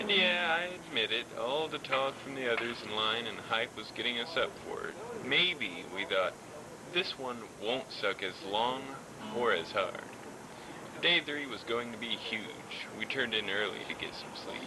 Yeah, I admit it. All the talk from the others in line and hype was getting us up for it. Maybe, we thought, this one won't suck as long or as hard. Day 3 was going to be huge. We turned in early to get some sleep.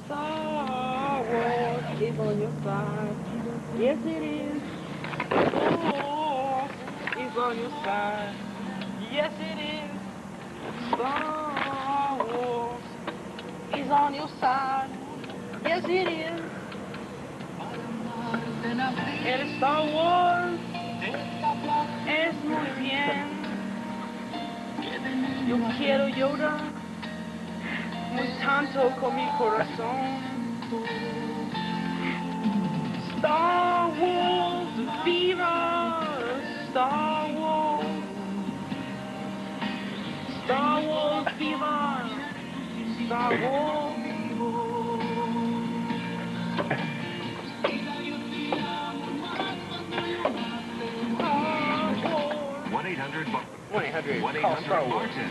Star Wars is on your side. Yes, it is. Star Wars is on your side. Yes, it is. Star Wars is on your side. Yes, it is. Eres Star Wars. Es muy bien. Yo quiero Yoda. Muy tanto con mi corazón. Star Wars, viva! Star Wars. Star Wars, viva! Star Wars. 1-800 call Star Wars. Martin.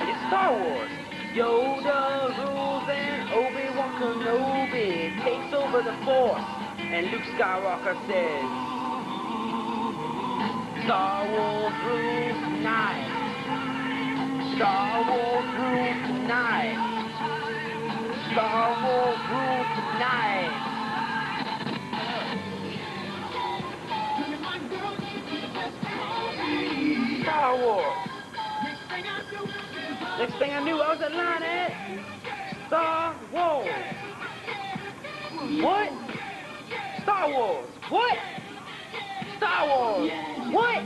It's Star Wars. Yoda rules and Obi-Wan Kenobi takes over the Force, and Luke Skywalker says, Star Wars rules tonight. Star Wars rules tonight. Star Wars rules tonight. Star Wars. Next thing I knew, I was at line at Star Wars. What? Star Wars. What? Star Wars. What?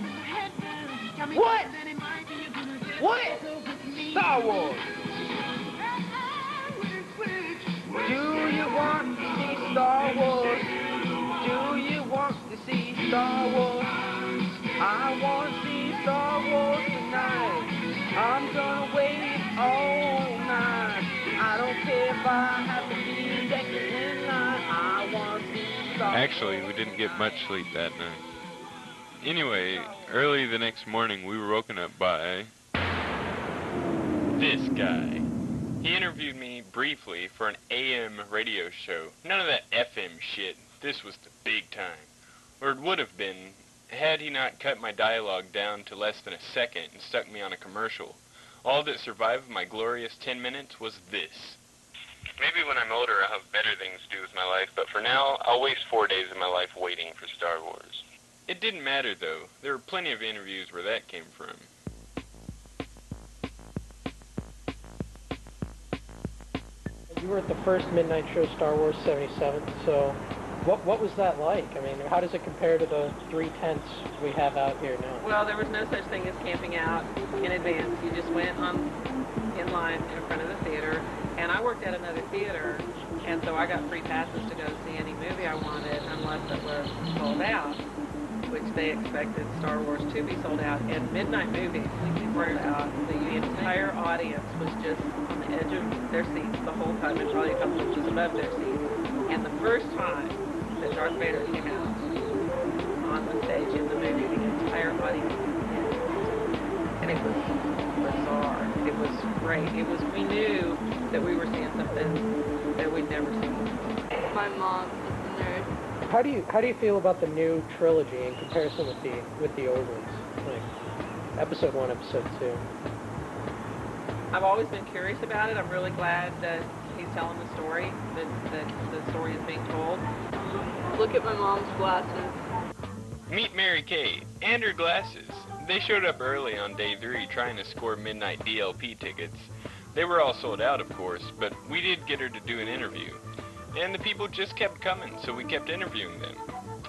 What? What? Star Wars. Do you want to see Star Wars? Do you want to see Star Wars? I want to see Star Wars tonight. I'm gonna wait all night. I don't care if I have to be second in line. I want to see Star Wars. Actually, we didn't get much sleep that night. Anyway, early the next morning, we were woken up by this guy. He interviewed me briefly for an AM radio show. None of that FM shit. This was the big time. Or it would have been, had he not cut my dialogue down to less than a second and stuck me on a commercial. All that survived my glorious 10 minutes was this. Maybe when I'm older I'll have better things to do with my life, but for now, I'll waste 4 days of my life waiting for Star Wars. It didn't matter, though. There were plenty of interviews where that came from. You were at the first midnight show, Star Wars 77, so what was that like? I mean, how does it compare to the 3 tents we have out here now? Well, there was no such thing as camping out in advance. You just went in line in front of the theater, and I worked at another theater, and so I got free passes to go see any movie I wanted unless it was sold out, which they expected Star Wars to be sold out. And midnight movies were out. The entire audience was just on the edge of their seats the whole time, and probably a couple inches above their seats. And the first time that Darth Vader came out on the stage in the movie, the entire audience was and it was bizarre. It was great. We knew that we were seeing something that we'd never seen before. My mom is a nerd. How do you feel about the new trilogy in comparison with the old ones, like Episode 1, Episode 2? I've always been curious about it. I'm really glad that he's telling the story, that the story is being told. Look at my mom's glasses. Meet Mary Kay and her glasses. They showed up early on day 3 trying to score midnight DLP tickets. They were all sold out, of course, but we did get her to do an interview. And the people just kept coming, so we kept interviewing them.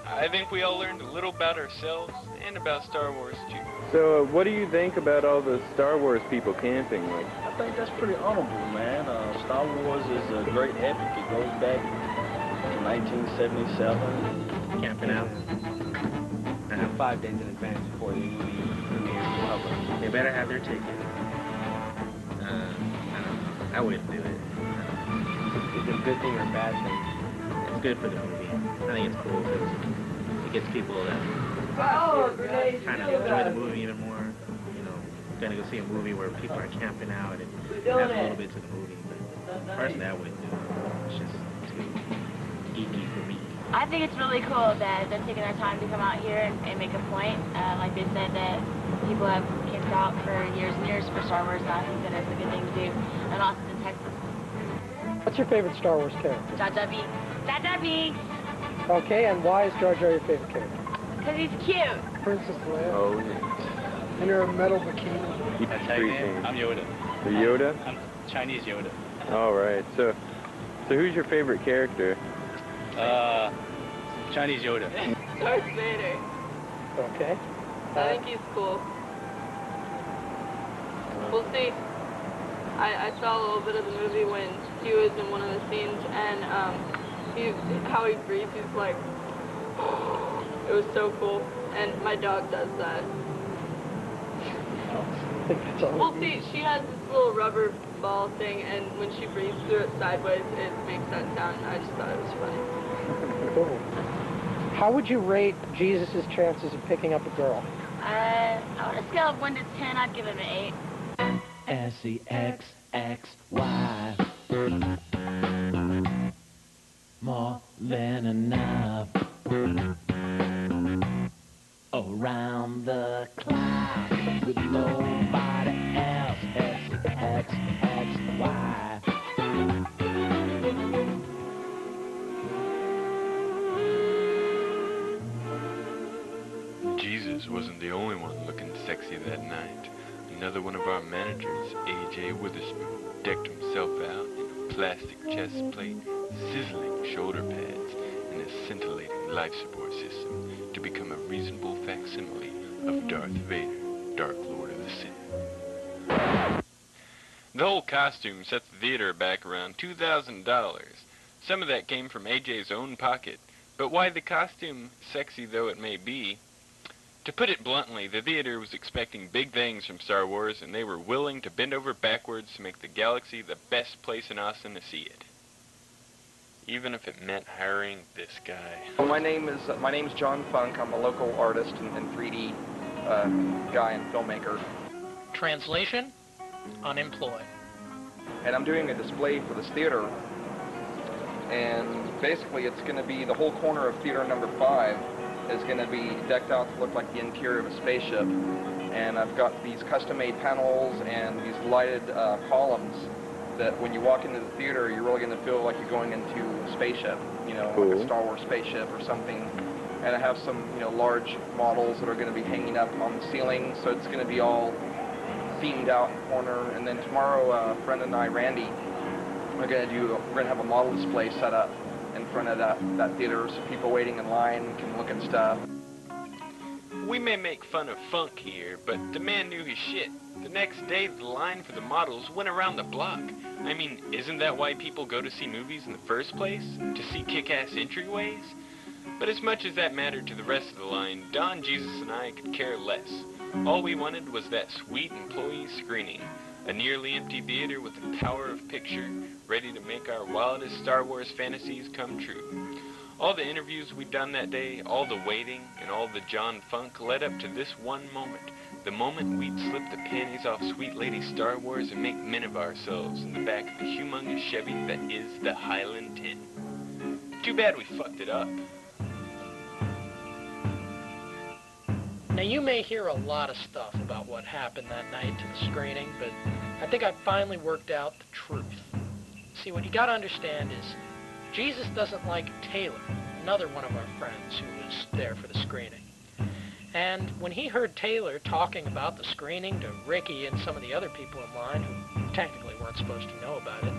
I think we all learned a little about ourselves and about Star Wars, too. So, what do you think about all the Star Wars people camping? Like, I think that's pretty honorable, man. Star Wars is a great epic. It goes back to 1977. Camping out. 5 days in advance before the movie premieres public. They better have their ticket. I don't know. I wouldn't do it. Is it a good thing or a bad thing? It's good for the movie. I think it's cool because it gets people to kind of enjoy the movie even more. You know, gonna go see a movie where people are camping out and adds a little bit to the movie. But personally, I wouldn't do it. It's just too geeky for me. I think it's really cool that they're taking their time to come out here and make a point. Like they said that people have camped out for years and years for Star Wars, and I think that it's a good thing to do in Austin, Texas. What's your favorite Star Wars character? Jar Jar Binks. Jar Jar Binks. Okay, and why is Jar Jar your favorite character? Because he's cute. Princess Leia. oh, yeah. In her metal bikini. I'm Yoda. The Yoda? I'm Chinese Yoda. All right. So who's your favorite character? Chinese Yoda. Darth Vader. Okay. I think he's cool. We'll see. I saw a little bit of the movie when he was in one of the scenes, and how he breathes, he's like, it was so cool. And my dog does that. I think that's all. Well, see, she has this little rubber ball thing, and when she breathes through it sideways, it makes that sound. I just thought it was funny. Cool. How would you rate Jesus' chances of picking up a girl? On a scale of 1 to 10, I'd give him an 8. S-E-X-X-Y. More than enough. Around the clock with nobody else. S-E-X-X-Y. Jesus wasn't the only one looking sexy that night. Another one of our managers, A.J. Witherspoon, decked himself out in a plastic chest plate, sizzling shoulder pads, and a scintillating life support system to become a reasonable facsimile of Darth Vader, Dark Lord of the Sith. The whole costume set the theater back around $2,000. Some of that came from A.J.'s own pocket, but why the costume, sexy though it may be? To put it bluntly, the theater was expecting big things from Star Wars, and they were willing to bend over backwards to make the galaxy the best place in Austin to see it. Even if it meant hiring this guy. Well, my name is John Funk. I'm a local artist and 3D guy and filmmaker. Translation: unemployed. And I'm doing a display for this theater. And basically it's going to be the whole corner of theater number 5 is going to be decked out to look like the interior of a spaceship. And I've got these custom-made panels and these lighted columns that when you walk into the theater, you're really going to feel like you're going into a spaceship, you know, Cool. like a Star Wars spaceship or something. And I have some, you know, large models that are going to be hanging up on the ceiling, so it's going to be all themed out in the corner. And then tomorrow, a friend and I, Randy, we're going to have a model display set up in front of that theater so people waiting in line can look at stuff. We may make fun of Funk here, but the man knew his shit. The next day, the line for the models went around the block. I mean, isn't that why people go to see movies in the first place? To see kick-ass entryways? But as much as that mattered to the rest of the line, Don, Jesus, and I could care less. All we wanted was that sweet employee screening. A nearly empty theater with the power of picture, ready to make our wildest Star Wars fantasies come true. All the interviews we'd done that day, all the waiting, and all the John Funk led up to this one moment. The moment we'd slip the panties off Sweet Lady Star Wars and make men of ourselves in the back of the humongous Chevy that is the Highland 10. Too bad we fucked it up. Now, you may hear a lot of stuff about what happened that night to the screening, but I think I finally worked out the truth. See, what you gotta understand is, Jesus doesn't like Taylor, another one of our friends who was there for the screening. And when he heard Taylor talking about the screening to Ricky and some of the other people in line who technically weren't supposed to know about it,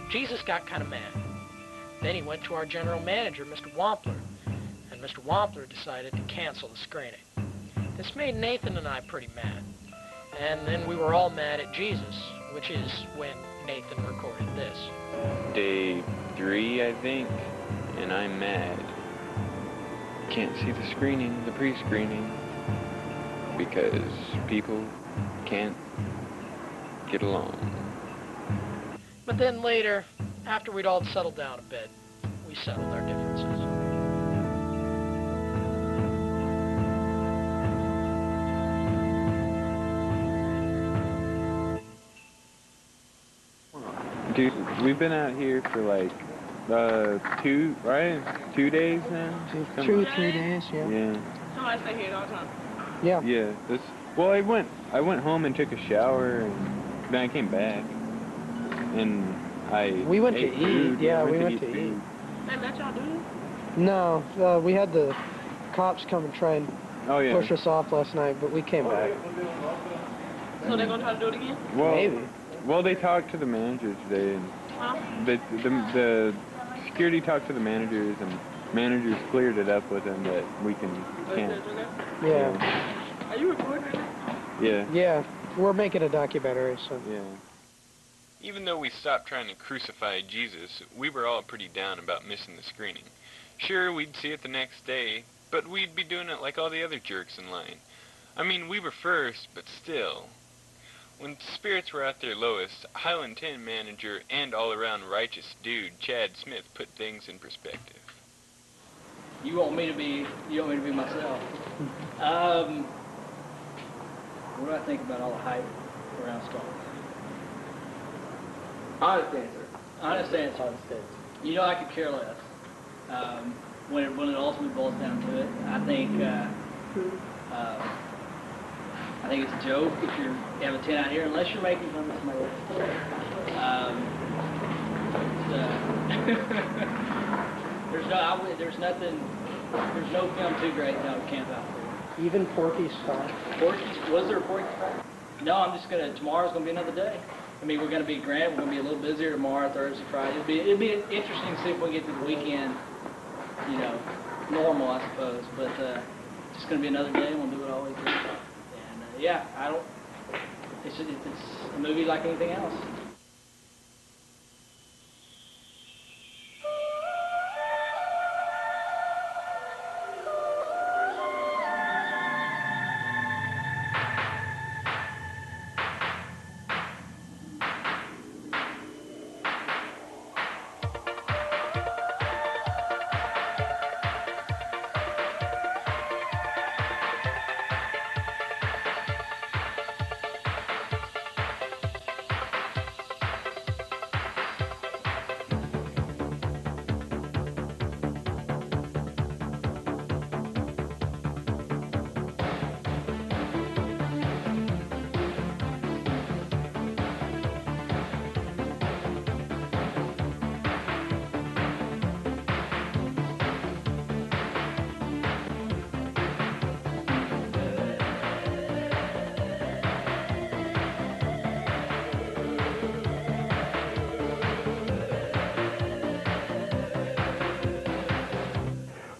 Jesus got kind of mad. Then he went to our general manager, Mr. Wampler, and Mr. Wampler decided to cancel the screening. This made Nathan and I pretty mad. And then we were all mad at Jesus, which is when Nathan recorded this. Day 3, I think, and I'm mad. Can't see the screening, the pre-screening, because people can't get along. But then later, after we'd all settled down a bit, we settled our differences. Dude, we've been out here for like 2 days now? 2 or 3 days, yeah. Yeah. Somebody stay here all the time. Yeah. Yeah. Well, I went home and took a shower, and then I came back, and we went ate to food. eat. Yeah, we went went to eat. They let y'all do it? No, we had the cops come and try and push us off last night, but we came back. So they're gonna try to do it again? Well, maybe. Well, they talked to the managers today, and the security talked to the managers, and managers cleared it up with them that we can't. Yeah. Are you recording it? Yeah. Yeah, we're making a documentary, so. Yeah. Even though we stopped trying to crucify Jesus, we were all pretty down about missing the screening. Sure, we'd see it the next day, but we'd be doing it like all the other jerks in line. I mean, we were first, but still. When spirits were at their lowest, Highland 10 manager and all-around righteous dude Chad Smith put things in perspective. You want me to be myself. What do I think about all the hype around Star Wars? Honest answer. Honest answer. You know, I could care less. When it ultimately boils down to it, I think it's a joke if you have a 10 out here, unless you're making fun of somebody else. There's no film too great that I would camp out for. Even Porky's Star. Was there a Porky's Star? No, tomorrow's gonna be another day. I mean, we're gonna be Grant, we're gonna be a little busier tomorrow, Thursday, Friday. It'd be interesting to see if we get to the weekend, normal, I suppose. But it's just gonna be another day, and we'll do it all we can. And it's a movie like anything else.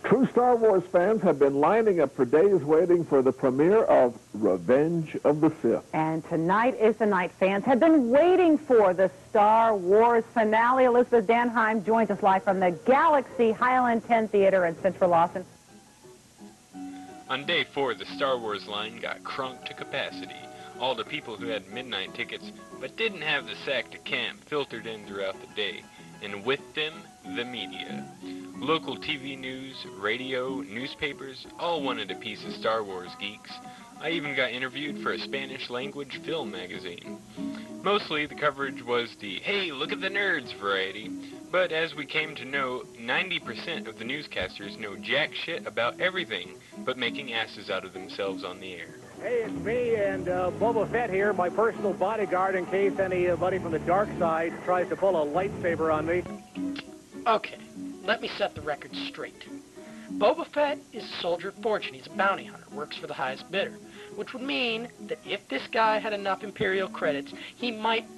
True Star Wars fans have been lining up for days waiting for the premiere of Revenge of the Sith. And tonight is the night fans have been waiting for, the Star Wars finale. Elizabeth Danheim joins us live from the Galaxy Highland 10 Theater in Central Austin. On day 4, the Star Wars line got crunked to capacity. All the people who had midnight tickets but didn't have the sack to camp filtered in throughout the day, and with them, the media. Local TV news, radio, newspapers, all wanted a piece of Star Wars geeks. I even got interviewed for a Spanish-language film magazine. Mostly the coverage was the, hey, look at the nerds variety, but as we came to know, 90% of the newscasters know jack shit about everything but making asses out of themselves on the air. Hey, it's me and Boba Fett here, my personal bodyguard in case anybody from the dark side tries to pull a lightsaber on me. Okay, let me set the record straight. Boba Fett is a soldier of fortune. He's a bounty hunter, works for the highest bidder, which would mean that if this guy had enough Imperial credits, he might